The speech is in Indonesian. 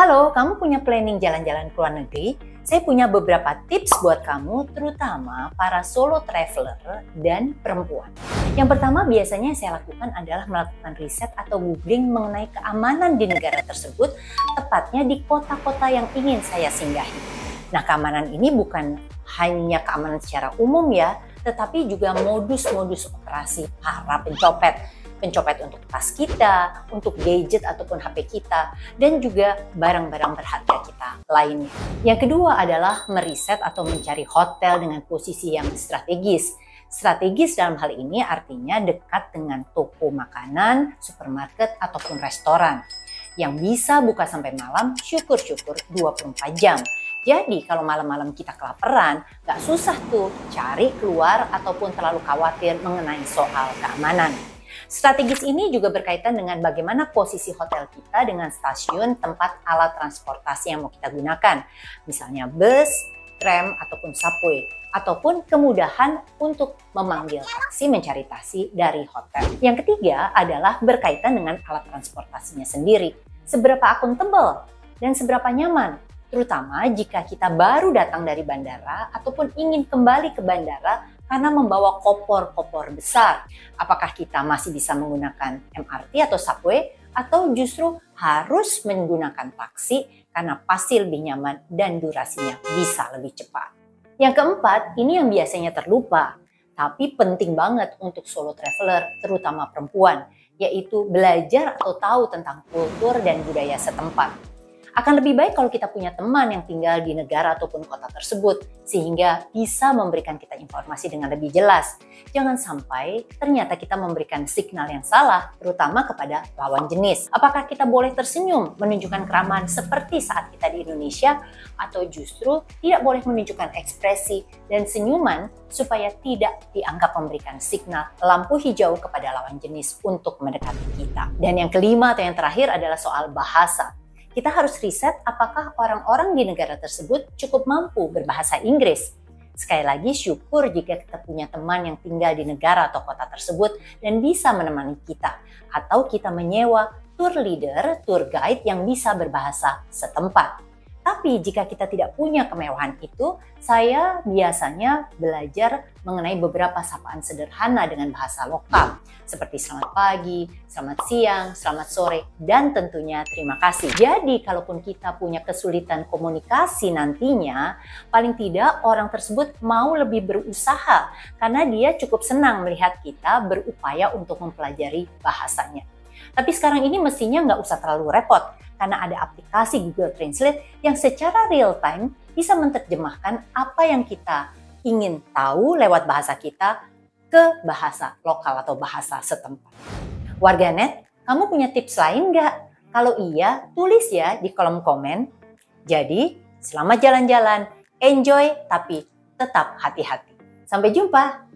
Halo, kamu punya planning jalan-jalan ke luar negeri? Saya punya beberapa tips buat kamu, terutama para solo traveler dan perempuan. Yang pertama biasanya saya lakukan adalah melakukan riset atau googling mengenai keamanan di negara tersebut, tepatnya di kota-kota yang ingin saya singgahi. Nah, keamanan ini bukan hanya keamanan secara umum ya, tetapi juga modus-modus operasi para pencopet untuk tas kita, untuk gadget ataupun HP kita, dan juga barang-barang berharga kita lainnya. Yang kedua adalah meriset atau mencari hotel dengan posisi yang strategis. Strategis dalam hal ini artinya dekat dengan toko makanan, supermarket, ataupun restoran. Yang bisa buka sampai malam, syukur-syukur 24 jam. Jadi kalau malam-malam kita kelaparan, gak susah tuh cari keluar ataupun terlalu khawatir mengenai soal keamanan. Strategis ini juga berkaitan dengan bagaimana posisi hotel kita dengan stasiun tempat alat transportasi yang mau kita gunakan. Misalnya bus, tram, ataupun subway. Ataupun kemudahan untuk memanggil taksi, mencari taksi dari hotel. Yang ketiga adalah berkaitan dengan alat transportasinya sendiri. Seberapa akuntabel dan seberapa nyaman. Terutama jika kita baru datang dari bandara ataupun ingin kembali ke bandara karena membawa kopor-kopor besar. Apakah kita masih bisa menggunakan MRT atau subway atau justru harus menggunakan taksi karena pasti lebih nyaman dan durasinya bisa lebih cepat. Yang keempat, ini yang biasanya terlupa, tapi penting banget untuk solo traveler, terutama perempuan, yaitu belajar atau tahu tentang kultur dan budaya setempat. Akan lebih baik kalau kita punya teman yang tinggal di negara ataupun kota tersebut, sehingga bisa memberikan kita informasi dengan lebih jelas. Jangan sampai ternyata kita memberikan signal yang salah, terutama kepada lawan jenis. Apakah kita boleh tersenyum, menunjukkan keramahan seperti saat kita di Indonesia, atau justru tidak boleh menunjukkan ekspresi dan senyuman supaya tidak dianggap memberikan signal lampu hijau kepada lawan jenis untuk mendekati kita. Dan yang kelima atau yang terakhir adalah soal bahasa. Kita harus riset apakah orang-orang di negara tersebut cukup mampu berbahasa Inggris. Sekali lagi syukur jika kita punya teman yang tinggal di negara atau kota tersebut dan bisa menemani kita. Atau kita menyewa tour leader, tour guide yang bisa berbahasa setempat. Tapi jika kita tidak punya kemewahan itu, saya biasanya belajar mengenai beberapa sapaan sederhana dengan bahasa lokal. Seperti selamat pagi, selamat siang, selamat sore, dan tentunya terima kasih. Jadi kalaupun kita punya kesulitan komunikasi nantinya, paling tidak orang tersebut mau lebih berusaha karena dia cukup senang melihat kita berupaya untuk mempelajari bahasanya. Tapi sekarang ini mestinya nggak usah terlalu repot karena ada aplikasi Google Translate yang secara real time bisa menerjemahkan apa yang kita ingin tahu lewat bahasa kita ke bahasa lokal atau bahasa setempat. Warganet, kamu punya tips lain nggak? Kalau iya, tulis ya di kolom komen. Jadi, selamat jalan-jalan, enjoy tapi tetap hati-hati. Sampai jumpa!